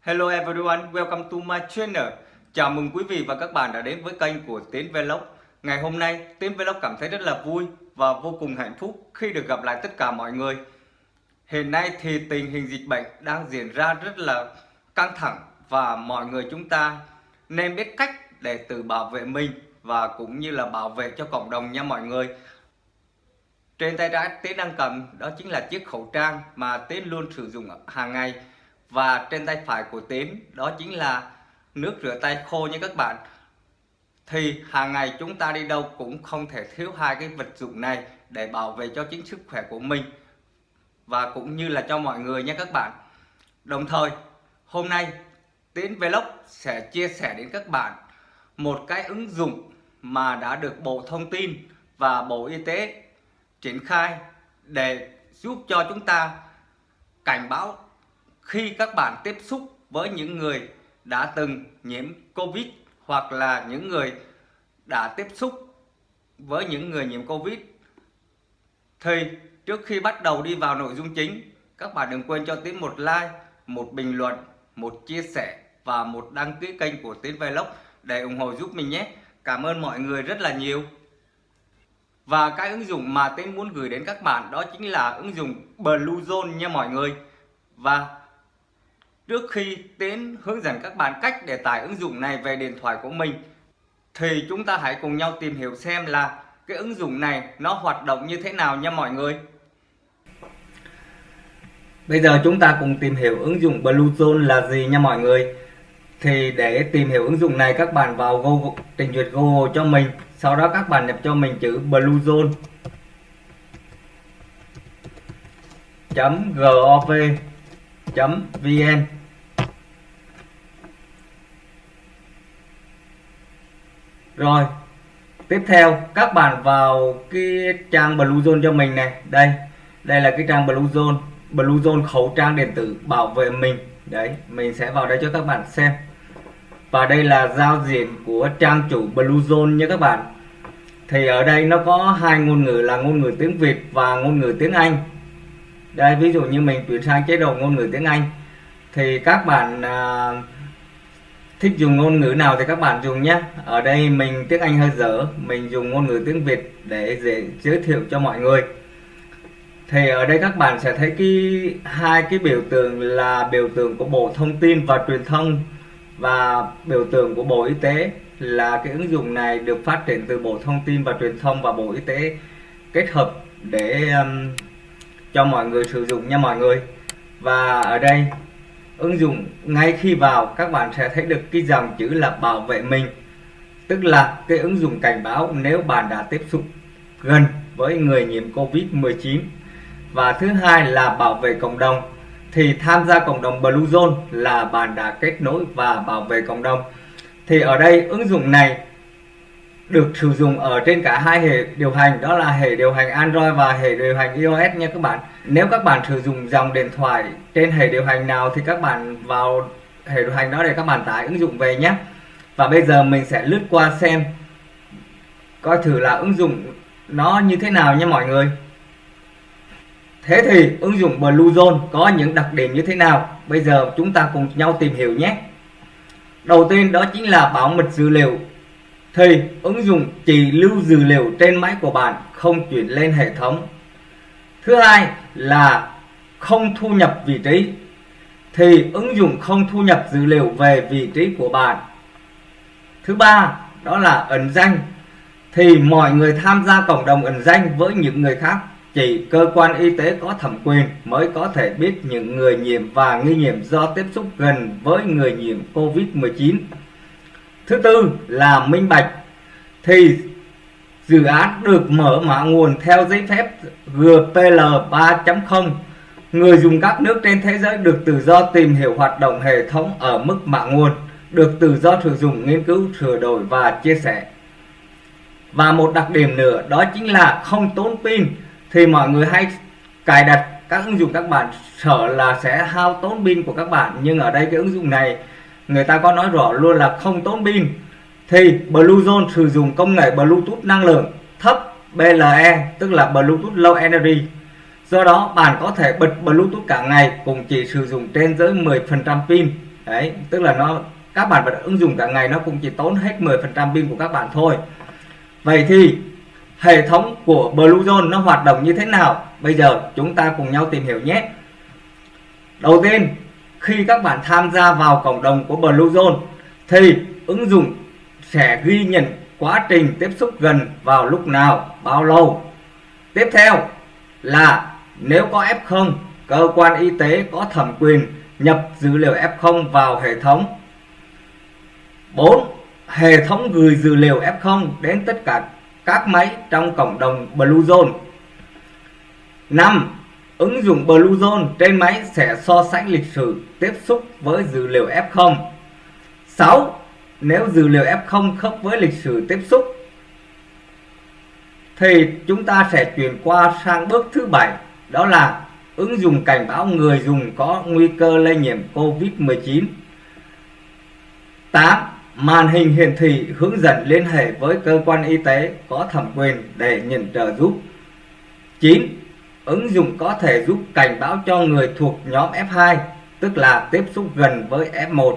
Hello everyone, welcome to my channel. Chào mừng quý vị và các bạn đã đến với kênh của Tiến Vlog. Ngày hôm nay, Tiến Vlog cảm thấy rất là vui và vô cùng hạnh phúc khi được gặp lại tất cả mọi người. Hiện nay thì tình hình dịch bệnh đang diễn ra rất là căng thẳng và mọi người chúng ta nên biết cách để tự bảo vệ mình và cũng như là bảo vệ cho cộng đồng nha mọi người. Trên tay trái Tiến đang cầm đó chính là chiếc khẩu trang mà Tiến luôn sử dụng hàng ngày. Và trên tay phải của Tiến đó chính là nước rửa tay khô nha các bạn. Thì hàng ngày chúng ta đi đâu cũng không thể thiếu hai cái vật dụng này để bảo vệ cho chính sức khỏe của mình và cũng như là cho mọi người nha các bạn. Đồng thời hôm nay Tiến Vlog sẽ chia sẻ đến các bạn một cái ứng dụng mà đã được Bộ Thông tin và Bộ Y tế triển khai để giúp cho chúng ta cảnh báo khi các bạn tiếp xúc với những người đã từng nhiễm Covid hoặc là những người đã tiếp xúc với những người nhiễm Covid. Thì trước khi bắt đầu đi vào nội dung chính, các bạn đừng quên cho Tiến một like, một bình luận, một chia sẻ và một đăng ký kênh của Tiến Vlog để ủng hộ giúp mình nhé. Cảm ơn mọi người rất là nhiều. Và cái ứng dụng mà Tiến muốn gửi đến các bạn đó chính là ứng dụng Bluezone nha mọi người. Và trước khi Tiến hướng dẫn các bạn cách để tải ứng dụng này về điện thoại của mình thì chúng ta hãy cùng nhau tìm hiểu xem là cái ứng dụng này nó hoạt động như thế nào nha mọi người. Bây giờ chúng ta cùng tìm hiểu ứng dụng Bluezone là gì nha mọi người. Thì để tìm hiểu ứng dụng này các bạn vào Google, trình duyệt Google cho mình. Sau đó các bạn nhập cho mình chữ bluezone.gov.vn. Rồi, tiếp theo các bạn vào cái trang Bluezone cho mình này. Đây là cái trang Bluezone khẩu trang điện tử bảo vệ mình. Đấy, mình sẽ vào đây cho các bạn xem. Và đây là giao diện của trang chủ Bluezone nha các bạn. Thì ở đây nó có hai ngôn ngữ là ngôn ngữ tiếng Việt và ngôn ngữ tiếng Anh. Đây, ví dụ như mình chuyển sang chế độ ngôn ngữ tiếng Anh thì các bạn thích dùng ngôn ngữ nào thì các bạn dùng nhé. Ở đây mình tiếng Anh hơi dở, mình dùng ngôn ngữ tiếng Việt để giới thiệu cho mọi người. Thì ở đây các bạn sẽ thấy hai cái biểu tượng là biểu tượng của Bộ Thông tin và Truyền thông và biểu tượng của Bộ Y tế. Là cái ứng dụng này được phát triển từ Bộ Thông tin và Truyền thông và Bộ Y tế kết hợp để cho mọi người sử dụng nha mọi người. Và ở đây ứng dụng ngay khi vào các bạn sẽ thấy được cái dòng chữ là bảo vệ mình, tức là cái ứng dụng cảnh báo nếu bạn đã tiếp xúc gần với người nhiễm Covid-19. Và thứ hai là bảo vệ cộng đồng, thì tham gia cộng đồng Bluezone là bạn đã kết nối và bảo vệ cộng đồng. Thì ở đây ứng dụng này được sử dụng ở trên cả hai hệ điều hành, đó là hệ điều hành Android và hệ điều hành iOS nha các bạn. Nếu các bạn sử dụng dòng điện thoại trên hệ điều hành nào thì các bạn vào hệ điều hành đó để các bạn tải ứng dụng về nhé. Và bây giờ mình sẽ lướt qua xem coi thử là ứng dụng nó như thế nào nha mọi người. Thế thì ứng dụng Bluezone có những đặc điểm như thế nào? Bây giờ chúng ta cùng nhau tìm hiểu nhé. Đầu tiên đó chính là bảo mật dữ liệu. Thì ứng dụng chỉ lưu dữ liệu trên máy của bạn, không chuyển lên hệ thống. Thứ hai là không thu nhập vị trí. Thì ứng dụng không thu nhập dữ liệu về vị trí của bạn. Thứ ba đó là ẩn danh. Thì mọi người tham gia cộng đồng ẩn danh với những người khác. Chỉ cơ quan y tế có thẩm quyền mới có thể biết những người nhiễm và nghi nhiễm do tiếp xúc gần với người nhiễm Covid-19. Thứ tư là minh bạch. Thì dự án được mở mã nguồn theo giấy phép GPL 3.0. Người dùng các nước trên thế giới được tự do tìm hiểu hoạt động hệ thống ở mức mã nguồn, được tự do sử dụng, nghiên cứu, sửa đổi và chia sẻ. Và một đặc điểm nữa đó chính là không tốn pin. Thì mọi người hay cài đặt các ứng dụng các bạn sợ là sẽ hao tốn pin của các bạn, nhưng ở đây cái ứng dụng này người ta có nói rõ luôn là không tốn pin. Thì Bluezone sử dụng công nghệ Bluetooth năng lượng thấp BLE, tức là Bluetooth Low Energy. Do đó bạn có thể bật Bluetooth cả ngày cũng chỉ sử dụng trên dưới 10% pin Đấy, tức là các bạn vẫn ứng dụng cả ngày, nó cũng chỉ tốn hết 10% pin của các bạn thôi. Vậy thì hệ thống của Bluezone nó hoạt động như thế nào? Bây giờ chúng ta cùng nhau tìm hiểu nhé. Đầu tiên, khi các bạn tham gia vào cộng đồng của Bluezone thì ứng dụng sẽ ghi nhận quá trình tiếp xúc gần vào lúc nào, bao lâu. Tiếp theo là nếu có F0, cơ quan y tế có thẩm quyền nhập dữ liệu F0 vào hệ thống. 4. Hệ thống gửi dữ liệu F0 đến tất cả các máy trong cộng đồng Bluezone. 5. Ứng dụng Bluezone trên máy sẽ so sánh lịch sử tiếp xúc với dữ liệu F0. 6. Nếu dữ liệu F0 khớp với lịch sử tiếp xúc thì chúng ta sẽ chuyển qua sang bước thứ 7, đó là ứng dụng cảnh báo người dùng có nguy cơ lây nhiễm COVID-19. 8. Màn hình hiển thị hướng dẫn liên hệ với cơ quan y tế có thẩm quyền để nhận trợ giúp. 9. Ứng dụng có thể giúp cảnh báo cho người thuộc nhóm F2, tức là tiếp xúc gần với F1.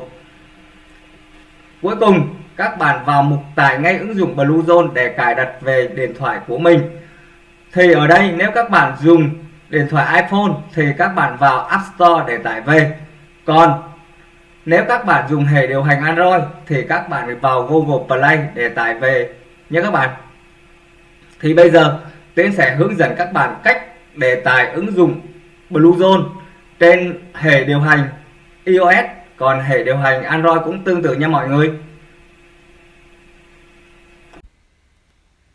Cuối cùng, các bạn vào mục tải ngay ứng dụng Bluezone để cài đặt về điện thoại của mình. Thì ở đây nếu các bạn dùng điện thoại iPhone thì các bạn vào App Store để tải về. Còn nếu các bạn dùng hệ điều hành Android thì các bạn vào Google Play để tải về nhé các bạn. Thì bây giờ Tiến sẽ hướng dẫn các bạn cách để tải ứng dụng Bluezone trên hệ điều hành iOS, còn hệ điều hành Android cũng tương tự nha mọi người.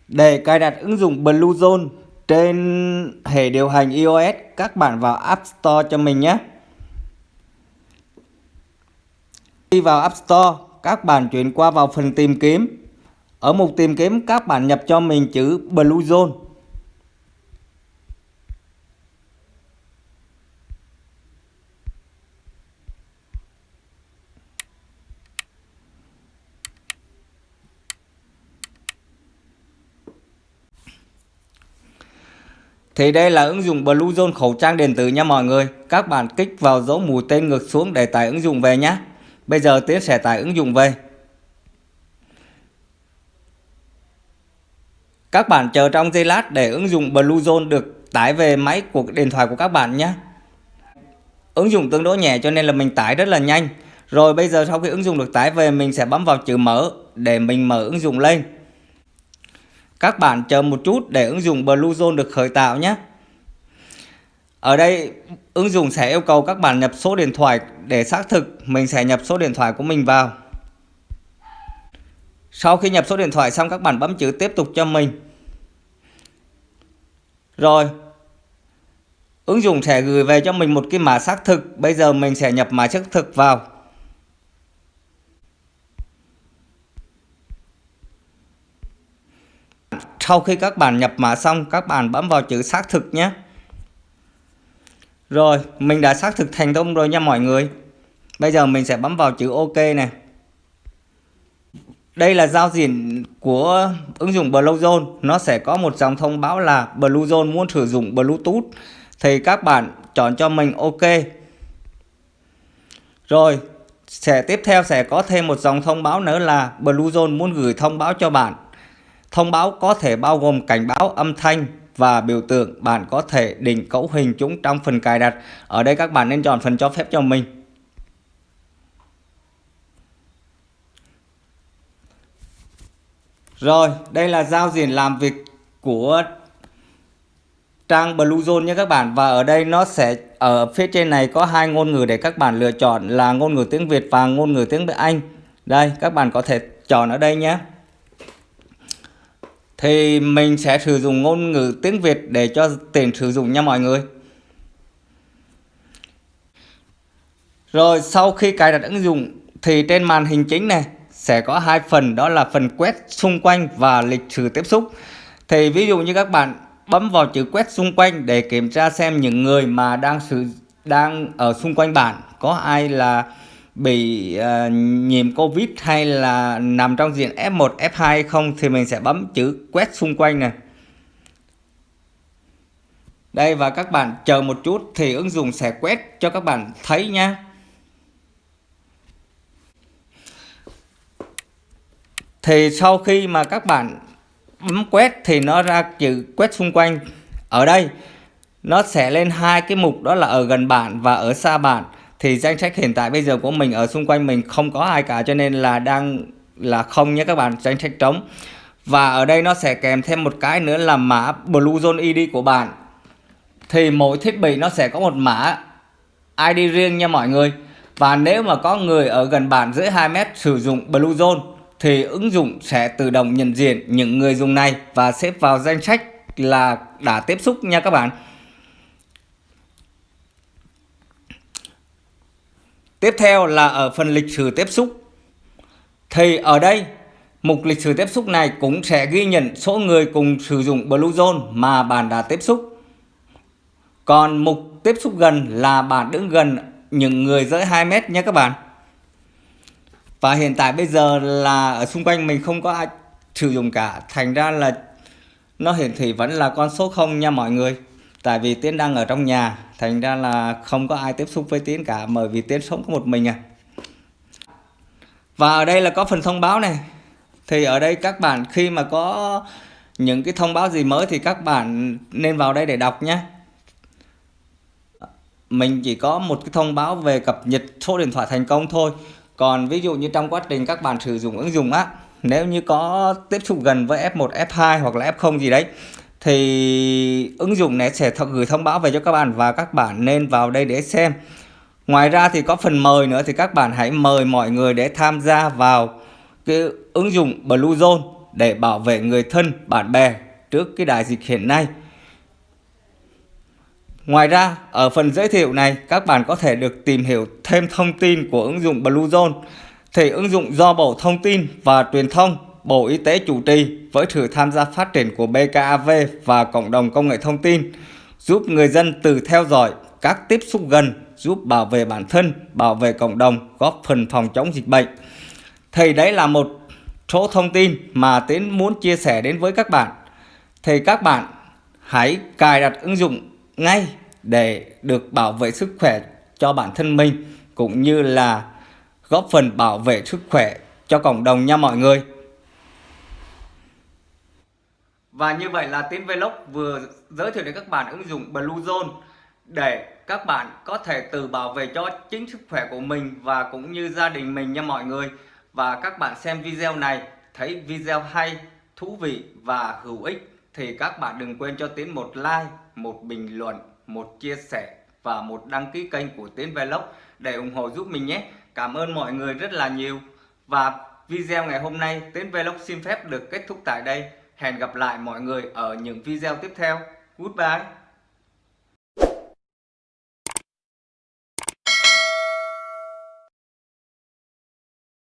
Để cài đặt ứng dụng Bluezone trên hệ điều hành iOS, các bạn vào App Store cho mình nhé. Khi vào App Store, các bạn chuyển qua vào phần tìm kiếm. Ở mục tìm kiếm, các bạn nhập cho mình chữ Bluezone. Thì đây là ứng dụng Bluezone khẩu trang điện tử nha mọi người. Các bạn kích vào dấu mũi tên ngược xuống để tải ứng dụng về nhé. Bây giờ Tiến sẽ tải ứng dụng về. Các bạn chờ trong giây lát để ứng dụng Bluezone được tải về máy của điện thoại của các bạn nhé. Ứng dụng tương đối nhẹ cho nên là mình tải rất là nhanh. Rồi bây giờ sau khi ứng dụng được tải về, mình sẽ bấm vào chữ mở để mình mở ứng dụng lên. Các bạn chờ một chút để ứng dụng Bluezone được khởi tạo nhé. Ở đây ứng dụng sẽ yêu cầu các bạn nhập số điện thoại để xác thực. Mình sẽ nhập số điện thoại của mình vào. Sau khi nhập số điện thoại xong, các bạn bấm chữ tiếp tục cho mình. Rồi ứng dụng sẽ gửi về cho mình một cái mã xác thực. Bây giờ mình sẽ nhập mã xác thực vào. Sau khi các bạn nhập mã xong, các bạn bấm vào chữ xác thực nhé. Rồi, mình đã xác thực thành công rồi nha mọi người. Bây giờ mình sẽ bấm vào chữ OK này. Đây là giao diện của ứng dụng Bluezone. Nó sẽ có một dòng thông báo là Bluezone muốn sử dụng Bluetooth. Thì các bạn chọn cho mình OK. Rồi, tiếp theo sẽ có thêm một dòng thông báo nữa là Bluezone muốn gửi thông báo cho bạn. Thông báo có thể bao gồm cảnh báo âm thanh và biểu tượng. Bạn có thể định cấu hình chúng trong phần cài đặt. Ở đây các bạn nên chọn phần cho phép cho mình. Rồi, đây là giao diện làm việc của trang Bluezone nhé các bạn. Và ở đây nó sẽ ở phía trên này có hai ngôn ngữ để các bạn lựa chọn là ngôn ngữ tiếng Việt và ngôn ngữ tiếng Anh. Đây, các bạn có thể chọn ở đây nhé. Thì mình sẽ sử dụng ngôn ngữ tiếng Việt để cho tiện sử dụng nha mọi người. Rồi sau khi cài đặt ứng dụng thì trên màn hình chính này sẽ có hai phần, đó là phần quét xung quanh và lịch sử tiếp xúc. Thì ví dụ như các bạn bấm vào chữ quét xung quanh để kiểm tra xem những người mà đang ở xung quanh bạn có ai là bị nhiễm Covid hay là nằm trong diện F1, F2 hay không, thì mình sẽ bấm chữ quét xung quanh này. Đây, và các bạn chờ một chút thì ứng dụng sẽ quét cho các bạn thấy nha. Thì sau khi mà các bạn bấm quét thì nó ra chữ quét xung quanh. Ở đây nó sẽ lên hai cái mục, đó là ở gần bạn và ở xa bạn. Thì danh sách hiện tại bây giờ của mình ở xung quanh mình không có ai cả, cho nên là đang là không nhé các bạn, danh sách trống. Và ở đây nó sẽ kèm thêm một cái nữa là mã Bluezone ID của bạn. Thì mỗi thiết bị nó sẽ có một mã ID riêng nha mọi người. Và nếu mà có người ở gần bạn dưới 2 mét sử dụng Bluezone thì ứng dụng sẽ tự động nhận diện những người dùng này và xếp vào danh sách là đã tiếp xúc nha các bạn. Tiếp theo là ở phần lịch sử tiếp xúc. Thì ở đây mục lịch sử tiếp xúc này cũng sẽ ghi nhận số người cùng sử dụng Bluezone mà bạn đã tiếp xúc. Còn mục tiếp xúc gần là bạn đứng gần những người dưới 2 mét nha các bạn. Và hiện tại bây giờ là ở xung quanh mình không có ai sử dụng cả, thành ra là nó hiển thị vẫn là con số 0 nha mọi người. Tại vì Tiến đang ở trong nhà, thành ra là không có ai tiếp xúc với Tiến cả, bởi vì Tiến sống có một mình à. Và ở đây là có phần thông báo này. Thì ở đây các bạn khi mà có những cái thông báo gì mới thì các bạn nên vào đây để đọc nhé. Mình chỉ có một cái thông báo về cập nhật số điện thoại thành công thôi. Còn ví dụ như trong quá trình các bạn sử dụng ứng dụng á, nếu như có tiếp xúc gần với F1, F2 hoặc là F0 gì đấy, thì ứng dụng này sẽ gửi thông báo về cho các bạn và các bạn nên vào đây để xem. Ngoài ra thì có phần mời nữa, thì các bạn hãy mời mọi người để tham gia vào cái ứng dụng Bluezone để bảo vệ người thân, bạn bè trước cái đại dịch hiện nay. Ngoài ra, ở phần giới thiệu này, các bạn có thể được tìm hiểu thêm thông tin của ứng dụng Bluezone. Thì ứng dụng do Bộ Thông tin và Truyền thông, Bộ Y tế chủ trì với sự tham gia phát triển của BKAV và cộng đồng công nghệ thông tin, giúp người dân tự theo dõi các tiếp xúc gần, giúp bảo vệ bản thân, bảo vệ cộng đồng, góp phần phòng chống dịch bệnh. Thì đấy là một số thông tin mà Tiến muốn chia sẻ đến với các bạn. Thì các bạn hãy cài đặt ứng dụng ngay để được bảo vệ sức khỏe cho bản thân mình, cũng như là góp phần bảo vệ sức khỏe cho cộng đồng nha mọi người. Và như vậy là Tiến Vlog vừa giới thiệu đến các bạn ứng dụng Bluezone để các bạn có thể tự bảo vệ cho chính sức khỏe của mình và cũng như gia đình mình nha mọi người. Và các bạn xem video này thấy video hay, thú vị và hữu ích thì các bạn đừng quên cho Tiến một like, một bình luận, một chia sẻ và một đăng ký kênh của Tiến Vlog để ủng hộ giúp mình nhé. Cảm ơn mọi người rất là nhiều. Và video ngày hôm nay Tiến Vlog xin phép được kết thúc tại đây. Hẹn gặp lại mọi người ở những video tiếp theo. Goodbye.